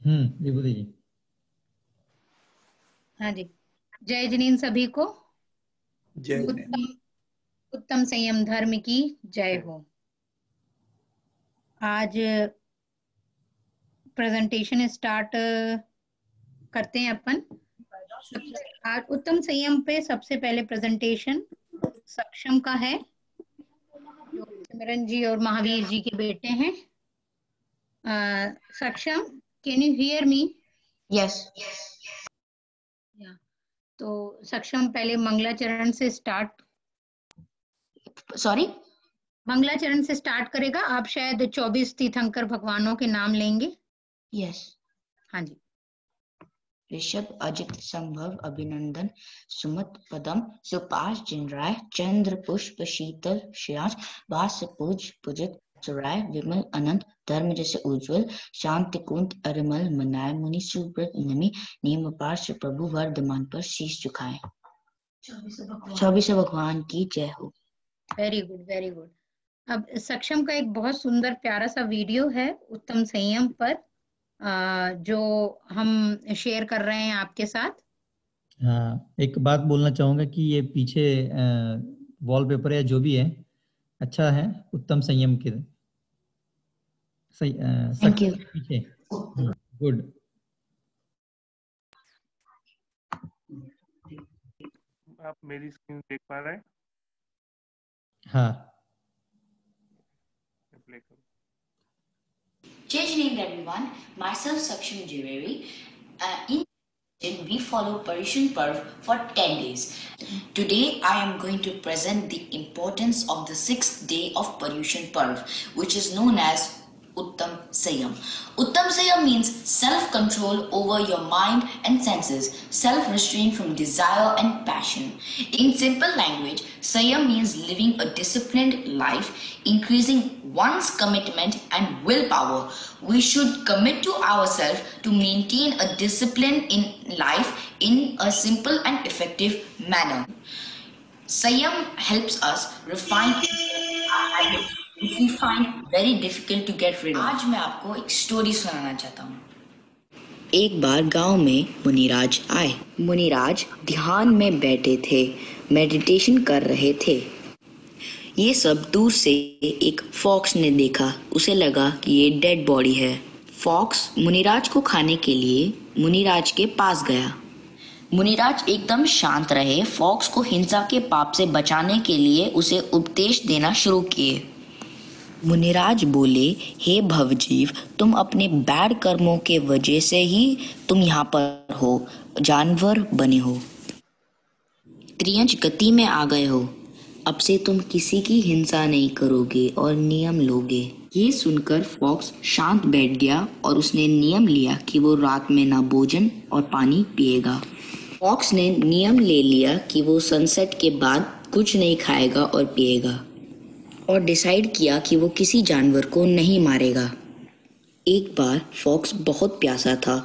विभूति जी। हाँ जी। जय जिनेन्द्र सभी को। जय जिनेन्द्र। उत्तम उत्तम संयम धर्म की जय हो। आज प्रेजेंटेशन स्टार्ट करते हैं अपन। आज उत्तम संयम पे सबसे पहले प्रेजेंटेशन सक्षम का है, जो सिमरन जी और महावीर जी के बेटे हैं। सक्षम, can you hear me? Yes. तो सक्षम पहले मंगलाचरण से स्टार्ट सॉरी, मंगलाचरण से स्टार्ट करेगा। आप शायद 24 तीर्थंकर भगवानों के नाम लेंगे। यस। हाँ जी। ऋषभ, अजित, संभव, अभिनंदन, सुमत, पदम, सुपाश, जिनराय, चंद्र, पुष्प, शीतल, श्रेयांश, भास्य, पूज, पूजित, सुराय, विमल, अनंत, धर्म जैसे उज्ज्वल, शांति, कुंत, अरिमल, मनाय, मुनि, सुब्रत, नमी, नियम पार, प्रभु वर्धमान पर शीश झुकाए। 24 भगवान की जय हो। Very good, very good. अब सक्षम का एक बहुत सुंदर प्यारा सा वीडियो है उत्तम संयम पर, जो हम शेयर कर रहे हैं आपके साथ। हाँ, एक बात बोलना चाहूंगा कि ये पीछे वॉलपेपर या जो भी है अच्छा है, उत्तम संयम के थैंक यू। पीछे। गुड। आप मेरी स्क्रीन देख पा रहे हैं? हाँ। प्ले करो। Jai Hind everyone, myself Saksham Jiveri. We follow Paryushan Parv for 10 days. Today I am going to present the importance of the 6th day of Paryushan Parv, which is known as Uttam Sanyam. Uttam Sanyam means self-control over your mind and senses, self-restraint from desire and passion. In simple language, Sanyam means living a disciplined life, increasing one's commitment and willpower. We should commit to ourselves to maintain a discipline in life in a simple and effective manner. Sanyam helps us refine our habits which we find very difficult to get rid of. आज मैं आपको एक story सुनाना चाहता हूँ। एक बार गांव में मुनिराज आए। मुनिराज ध्यान में बैठे थे, मेडिटेशन कर रहे थे। ये सब दूर से एक फॉक्स ने देखा। उसे लगा कि ये डेड बॉडी है। फॉक्स मुनिराज को खाने के लिए मुनिराज के पास गया। मुनिराज एकदम शांत रहे। फॉक्स को हिंसा के पाप से बचाने के लिए उसे उपदेश देना शुरू किए। मुनिराज बोले, हे भवजीव, तुम अपने बैड कर्मों के वजह से ही तुम यहाँ पर हो, जानवर बने हो, त्रियंच गति में आ गए हो। अब से तुम किसी की हिंसा नहीं करोगे और नियम लोगे। ये सुनकर फॉक्स शांत बैठ गया और उसने नियम लिया कि वो रात में ना भोजन और पानी पिएगा। फॉक्स ने नियम ले लिया कि वो सनसेट के बाद कुछ नहीं खाएगा और पिएगा, और डिसाइड किया कि वो किसी जानवर को नहीं मारेगा। एक बार फॉक्स बहुत प्यासा था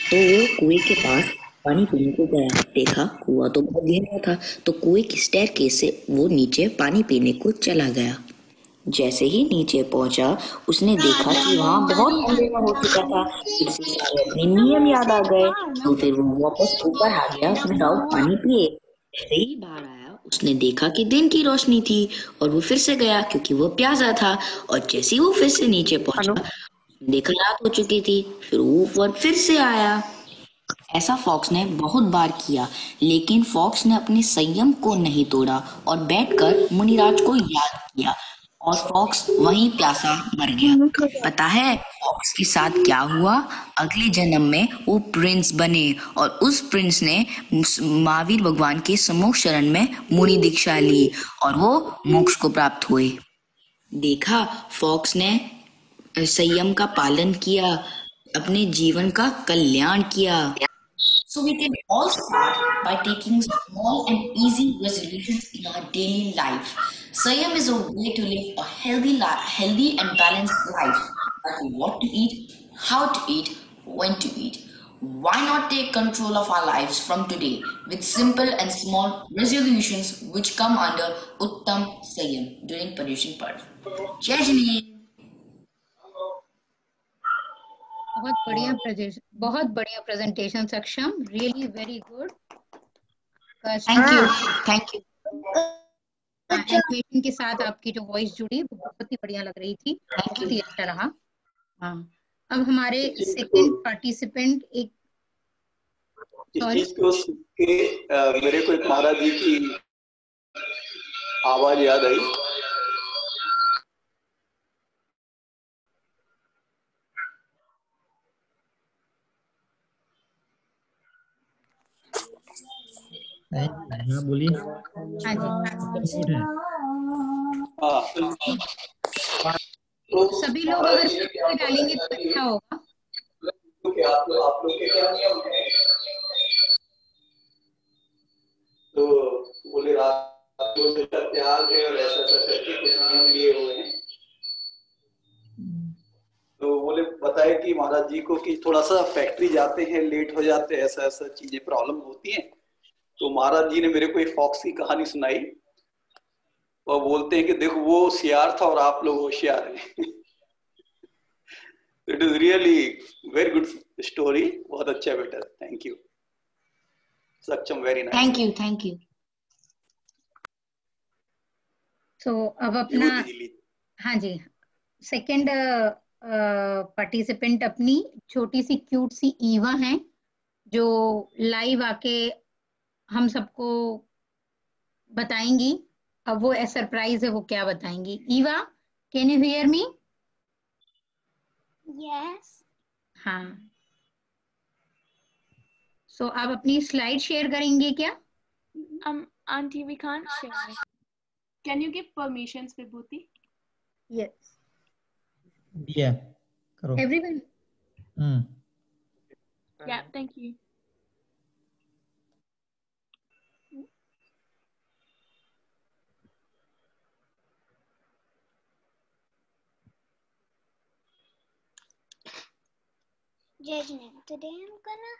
तो वो कुएं के पास पानी पीने को गया। देखा कुआं तो बहुत गहरा था, तो कुएं की स्टेयरकेस से वो नीचे पानी पीने को चला गया। जैसे ही नीचे पहुंचा उसने देखा कि वहाँ बहुत अंधेरा हो चुका था। फिर से सारे अपने नियम याद आ गए, तो फिर वो वापस ऊपर आ गया विदाउट पानी पिए। जैसे ही बाहर आया उसने देखा कि दिन की रोशनी थी और वो फिर से गया क्योंकि वो प्यासा था। और जैसे ही वो फिर से नीचे पहुंचा देखा रात हो चुकी थी। फिर वो ऊपर फिर से आया। ऐसा फॉक्स ने बहुत बार किया, लेकिन फॉक्स ने अपने संयम को नहीं तोड़ा और बैठकर मुनिराज को याद किया, और फॉक्स वहीं प्यासा मर गया। पता है फॉक्स के साथ क्या हुआ? अगले जन्म में वो प्रिंस बने और उस प्रिंस ने महावीर भगवान के सम्मुख शरण में मुनि दीक्षा ली और वो मोक्ष को प्राप्त हुए। देखा, फॉक्स ने संयम का पालन किया, अपने जीवन का कल्याण किया। So we can all start by taking small and easy resolutions in our daily life. Sayam is a way to live a healthy and balanced life. Like what to eat, how to eat, when to eat. Why not take control of our lives from today with simple and small resolutions which come under Uttam Sayam during Paryushan Parv. Jai Hind. बहुत बढ़िया presentation सक्षम, really very good. Thank you. Animation के साथ आपकी जो voice जुड़ी वो बहुत ही बढ़िया लग रही थी, बहुत ही अच्छा रहा। हाँ, अब हमारे सेकंड पार्टिसिपेंट एक इस चीज को सुन के मेरे को एक महाराज जी की आवाज याद आई। हाँ बोलिए। हाँ जी, तो सभी लोग अगर पे डालेंगे तो अच्छा होगा। आप लोग के क्या नियम है? तो बोले रात को त्याग है और ऐसा करके कुछ नियम लिए हुए हैं। तो बोले बताए कि महाराज जी को कि थोड़ा सा फैक्ट्री जाते हैं, लेट हो जाते हैं, ऐसा ऐसा चीजें प्रॉब्लम होती हैं। तो महाराज जी ने मेरे को एक फॉक्स की कहानी सुनाई और बोलते हैं कि देखो वो होशियार था और आप लोग होशियार हैं। It is really very good story, बहुत अच्छा बेटा, थैंक यू सक्षम, वेरी नाइस। Thank you. तो अब अपना, हाँ जी, सेकंड पार्टिसिपेंट अपनी छोटी सी क्यूट सी ईवा हैं, जो लाइव आके हम सबको बताएंगी। अब वो सरप्राइज है, वो क्या बताएंगी। Eva, can you hear me? Yes. हाँ, सो आप अपनी स्लाइड शेयर करेंगे क्या? Auntie, we can't share. Can you give permissions, Vibhuti? Yes. Yeah, करो। Everyone. Yeah, thank you. Judgment. Today I'm gonna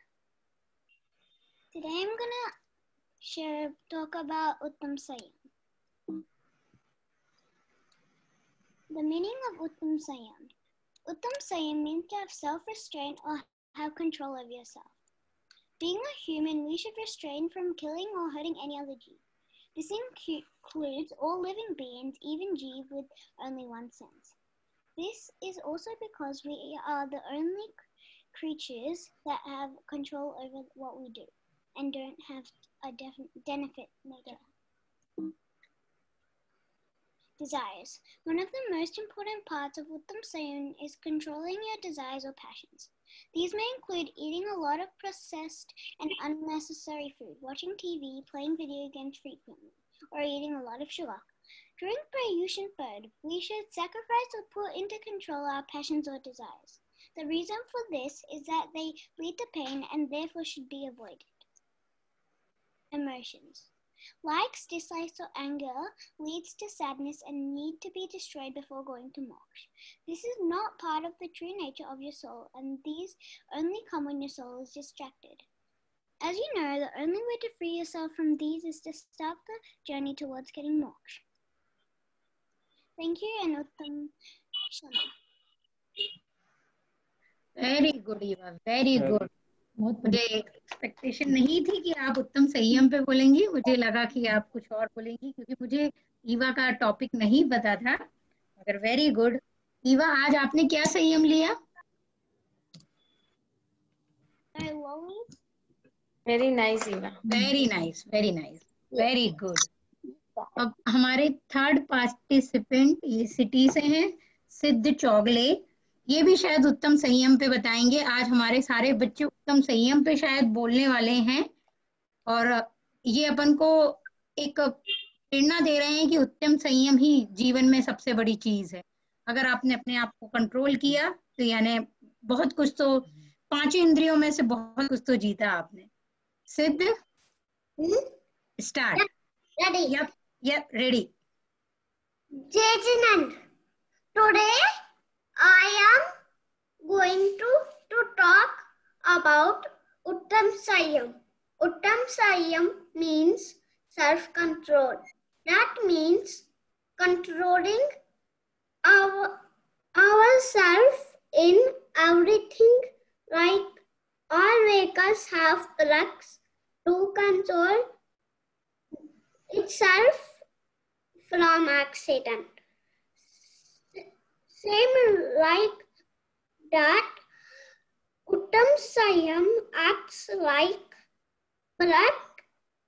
talk about Uttam Sanyam. The meaning of Uttam Sanyam. Uttam Sanyam means to have self-restraint or have control of yourself. Being a human, we should refrain from killing or hurting any other jeev. This includes all living beings, even jeev with only one sense. This is also because we are the only creatures that have control over what we do and don't have a definite nature. Desires. One of the most important parts of Uttam Sanyam is controlling your desires or passions. These may include eating a lot of processed and unnecessary food, watching TV, playing video games frequently, or eating a lot of sugar. During Prayushan Bird, we should sacrifice or put into control our passions or desires. The reason for this is that they lead to pain and therefore should be avoided. Emotions. Likes, dislikes, or anger leads to sadness and need to be destroyed before going to moksha. This is not part of the true nature of your soul, and these only come when your soul is distracted. As you know, the only way to free yourself from these is to start the journey towards getting moksha. Thank you, and Uttam Shama. Very good, Eva. Very good. मुझे expectation नहीं थी कि आप उत्तम संयम पे बोलेंगी, मुझे लगा कि आप कुछ और बोलेंगी, क्योंकि मुझे ईवा का टॉपिक नहीं पता था। मगर वेरी गुड ईवा, आज आपने क्या संयम लिया? Very nice, Eva. Very nice, very nice, very good. अब हमारे थर्ड पार्टिसिपेंट ये सिटी से हैं, सिद्ध चौगले। ये भी शायद उत्तम संयम पे बताएंगे। आज हमारे सारे बच्चे उत्तम संयम पे शायद बोलने वाले हैं, और ये अपन को एक प्रेरणा दे रहे हैं कि उत्तम संयम ही जीवन में सबसे बड़ी चीज है। अगर आपने अपने आप को कंट्रोल किया तो यानी बहुत कुछ तो, 5 इंद्रियों में से बहुत कुछ तो जीता आपने। सिद्ध, start. Ready? Yep, ready. Jajinand, today I am going to talk about Uttam Sanyam. Uttam Sanyam means self-control. That means controlling ourselves in everything like all vehicles have plugs to control itself from accident. Same like that, Uttam Sanyam acts like plug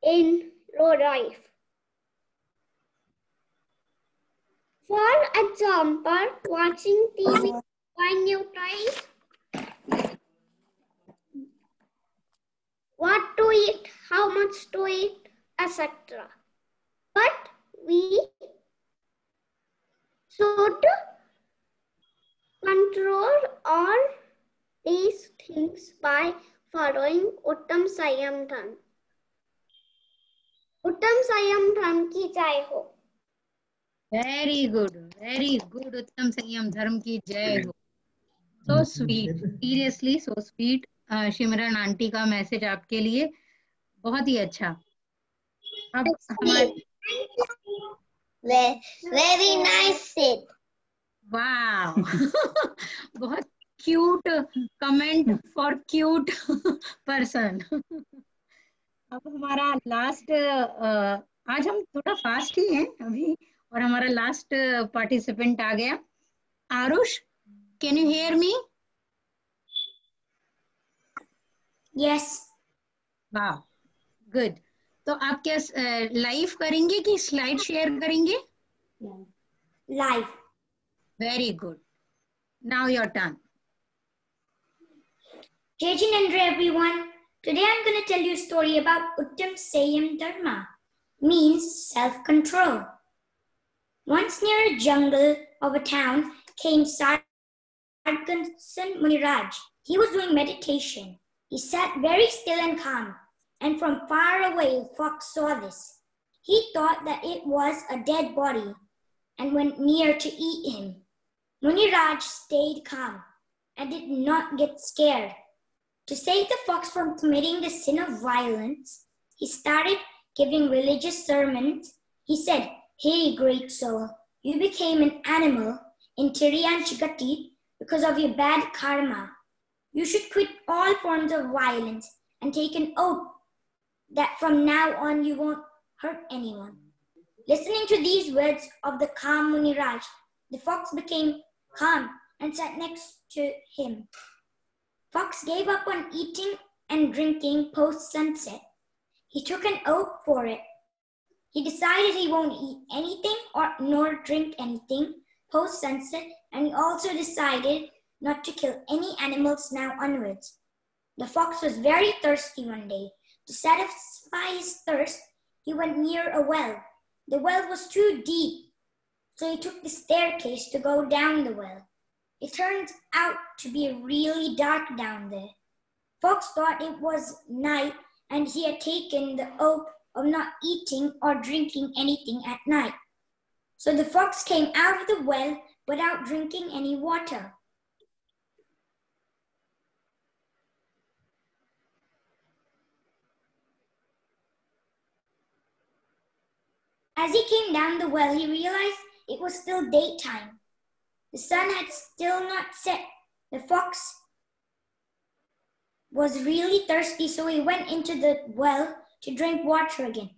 in low drive. For example, watching TV when you try what to eat, how much to eat, etc. But we should control all these things by following Uttam Sanyam Dharma. Uttam Sanyam Dharma ki jai ho. Very good, Uttam Sanyam Dharma ki jai ho. So sweet, seriously so sweet. Shimron aunty का message आपके लिए बहुत ही अच्छा. अब हमारे Very nice said. वाह बहुत cute comment for cute person. अब हमारा लास्ट, आज हम थोड़ा फास्ट ही हैं अभी, और हमारा लास्ट पार्टिसिपेंट आ गया. Aarush, can you hear me? Yes. वाह, गुड. तो आप क्या लाइव करेंगे कि स्लाइड शेयर करेंगे? Live. Very good. Now your turn. Jai Jinendra everyone. Today I'm going to tell you a story about Uttam Sanyam Dharma. Means self-control. Once near a jungle of a town came Sargansan Muniraj. He was doing meditation. He sat very still and calm, and from far away a fox saw this. He thought that it was a dead body and went near to eat him. Muniraj stayed calm and did not get scared. To save the fox from committing the sin of violence, he started giving religious sermons. He said, "Hey, great soul, you became an animal in Tiryanchigati because of your bad karma. You should quit all forms of violence and take an oath that from now on you won't hurt anyone." Listening to these words of the calm Muniraj, the fox became calm and sat next to him. Fox gave up on eating and drinking post-sunset. He took an oath for it. He decided he won't eat anything nor drink anything post-sunset, and he also decided not to kill any animals now onwards. The fox was very thirsty one day. To satisfy his thirst, he went near a well. The well was too deep, so he took the staircase to go down the well. It turned out to be really dark down there. Fox thought it was night and he had taken the oath of not eating or drinking anything at night. So the fox came out of the well without drinking any water. As he came down the well, he realized it was still daytime. The sun had still not set. The fox was really thirsty, so he went into the well to drink water again.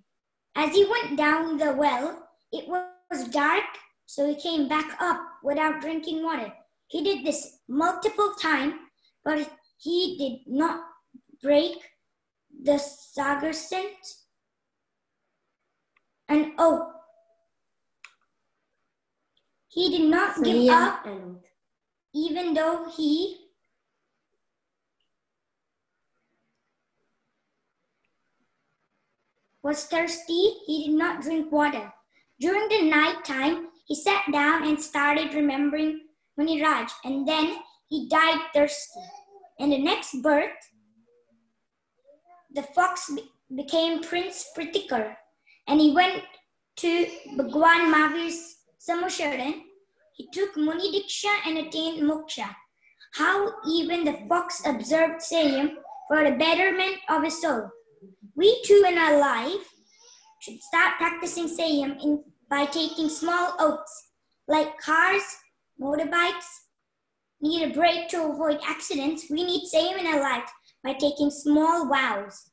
As he went down the well, it was dark, so he came back up without drinking water. He did this multiple times, but he did not break the Sargansans an oath. He did not give up, even though he was thirsty. He did not drink water. During the night time, he sat down and started remembering Muniraj, and then he died thirsty. In the next birth, the fox became Prince Pritikar, and he went to Bhagwan Mahavir's Samusharan. He took Muni Diksha and attained Moksha. How even the fox observed Sanyam for the betterment of his soul. We too in our life should start practicing Sanyam by taking small oaths like cars, motorbikes, need a break to avoid accidents, we need Sanyam in our life by taking small vows.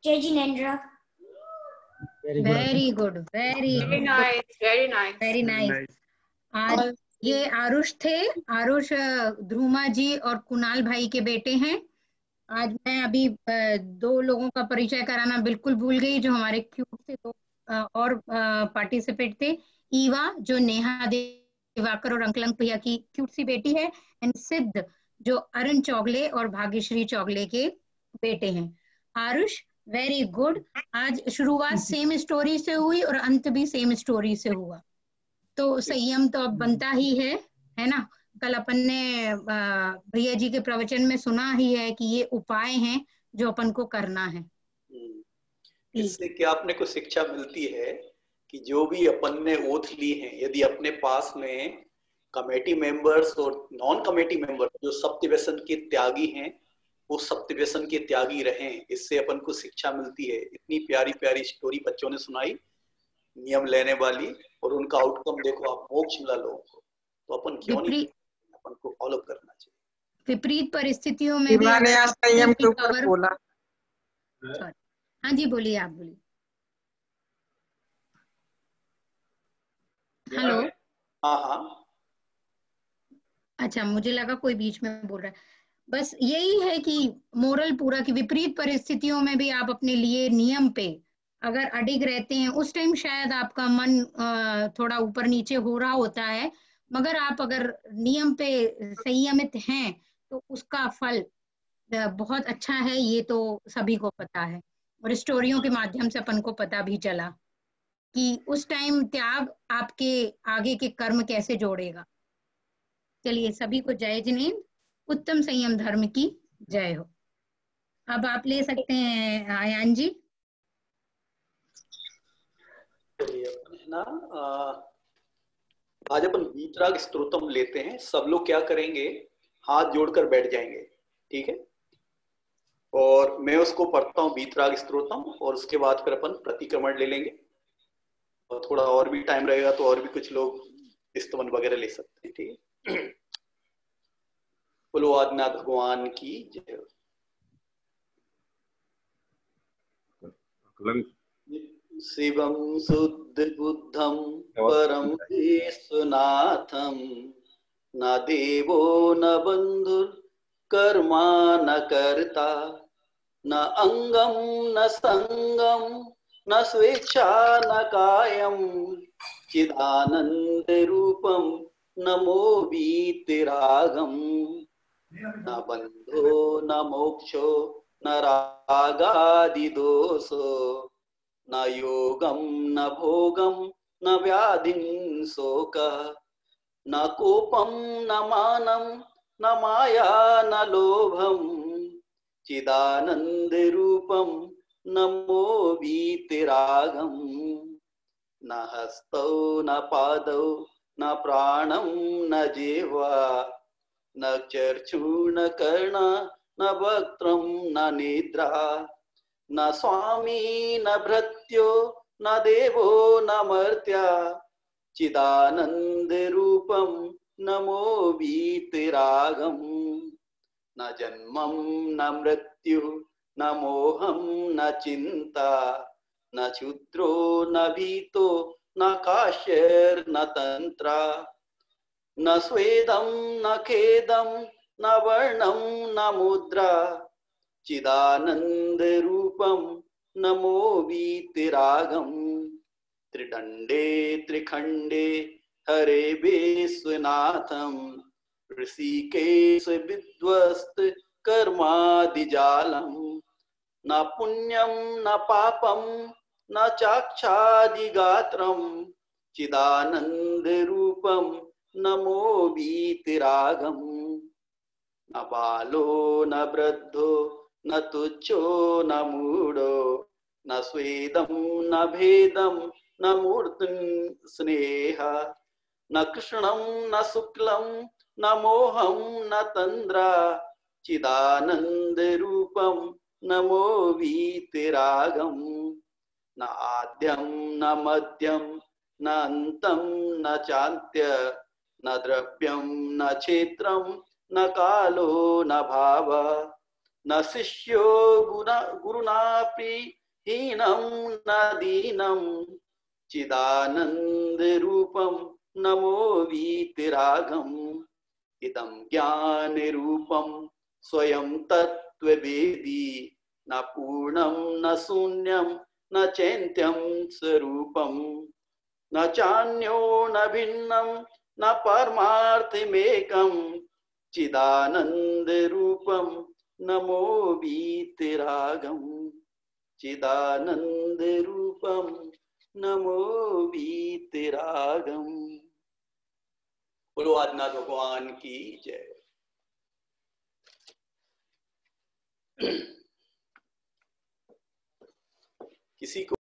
Jai Jinendra. Very good, very nice, very nice. Very nice. आज ये आरुष थे, आरुष ध्रुमा जी और कुणाल भाई के बेटे हैं। आज मैं अभी दो लोगों का परिचय कराना बिल्कुल भूल गई, जो हमारे क्यूट से दो और पार्टिसिपेट थे। ईवा जो नेहा दिवाकर और अंकलंक भैया की क्यूट सी बेटी है, एंड सिद्ध जो अरुण चौगले और भाग्यश्री चौगले के बेटे हैं। Aarush very good. आज शुरुआत सेम स्टोरी से हुई और अंत भी सेम स्टोरी से हुआ, तो संयम तो अब बनता ही है ना। कल अपन ने भैया जी के प्रवचन में सुना ही है कि ये उपाय हैं जो अपन को करना है। इससे क्या अपने को शिक्षा मिलती है कि जो भी अपन ने ओथ ली है, यदि अपने पास में कमेटी मेंबर्स और नॉन कमेटी मेंबर्स जो सप्त व्यसन के त्यागी हैं, वो सप्त व्यसन के त्यागी रहें। इससे अपन को शिक्षा मिलती है। इतनी प्यारी प्यारी स्टोरी बच्चों ने सुनाई नियम लेने वाली, और उनका आउटकम देखो आप, मोक्ष मिला लोगों को, तो अपन क्यों नहीं, अपन को फॉलो करना चाहिए। विपरीत परिस्थितियों में भी संयम के ऊपर बोला। हाँ जी बोलिए, आप बोलिए। हेलो। हाँ। अच्छा, मुझे लगा कोई बीच में बोल रहा है। बस यही है कि मोरल पूरा कि विपरीत परिस्थितियों में भी आप अपने लिए नियम पे अगर अडिग रहते हैं, उस टाइम शायद आपका मन थोड़ा ऊपर नीचे हो रहा होता है, मगर आप अगर नियम पे संयमित हैं तो उसका फल बहुत अच्छा है। ये तो सभी को पता है, और स्टोरियों के माध्यम से अपन को पता भी चला कि उस टाइम त्याग आपके आगे के कर्म कैसे जोड़ेगा। चलिए, सभी को जय जिनेंद्र। उत्तम संयम धर्म की जय हो। अब आप ले सकते हैं आयान जी। ना आज अपन वीतराग स्तोत्रम लेते हैं। सब लोग क्या करेंगे, हाथ जोड़कर बैठ जाएंगे, ठीक है। और मैं उसको पढ़ता हूँ वीतराग स्तोत्रम, और उसके बाद फिर अपन प्रतिक्रमण ले लेंगे, और थोड़ा और भी टाइम रहेगा तो और भी कुछ लोग स्तवन वगैरह ले सकते हैं, ठीक है। बोलो आदिनाथ भगवान की जय। शिवं शुद्ध बुद्धं परम विश्वनाथं, न देवो न बंधुर कर्मा न कर्ता, न अंगम न संगम न स्वेच्छा न कायम, चिदानंद रूपम नमो वीतरागम, न बंधो न मोक्षो न रागादि दोषो, न योगम न भोगम न व्याधिं शोकः, न कोपम न मानम न माया न लोभम, चिदानंद रूपम नमो वीतरागम, न हस्तौ न पादौ न प्राणं न जिह्वा, न चक्षु न कर्ण न वक्त्रं न निद्रा, न स्वामी न भृत्यो न देवो न मर्त्या, चिदानंद रूपम नमो वीतरागम, न जन्मं न मृत्यु न मोहं न चिंता, न क्षुद्रो न भीतो न काश्यर न तंत्रा, न स्वेदं न खेदं न वर्णं न मुद्रा, चिदानंद रूपम नमो वीतरागम, त्रिदंडे त्रिखंडे हरे विश्वनाथम, ऋषिकेश विध्वस्त कर्मादिजालम, न पुण्यम न पापम न चाक्षादिगात्रम, चिदानंद रूपम नमो वीतरागम, न बालो न वृद्धो न तुच्छो न मूढ़ो, न स्वेदं न भेदं न मूर्तिं स्नेहा, न कृष्णं न शुक्लं न मोहं न तंद्रा, चिदानंद रूपम नमो वीतरागम, न आद्यं न मध्यं न अन्तं न चान्त्य, न द्रव्यम न क्षेत्रम न कालो न भाव न शिष्यो गुरुनापि हीनम न दीनम चिदानंद रूपम नमो वीतरागम इदं ज्ञान रूपम स्वयं तत्त्ववेदी न पूर्णं न शून्यं न चैन्त्यं स्वरूपं न चान्यो न भिन्नं न परमार्थमेकं चिदानंद रूपम नमो वीतरागम चिदानंद रूपम नमो वीतरागम। बोलो आदिनाथ भगवान की जय। किसी को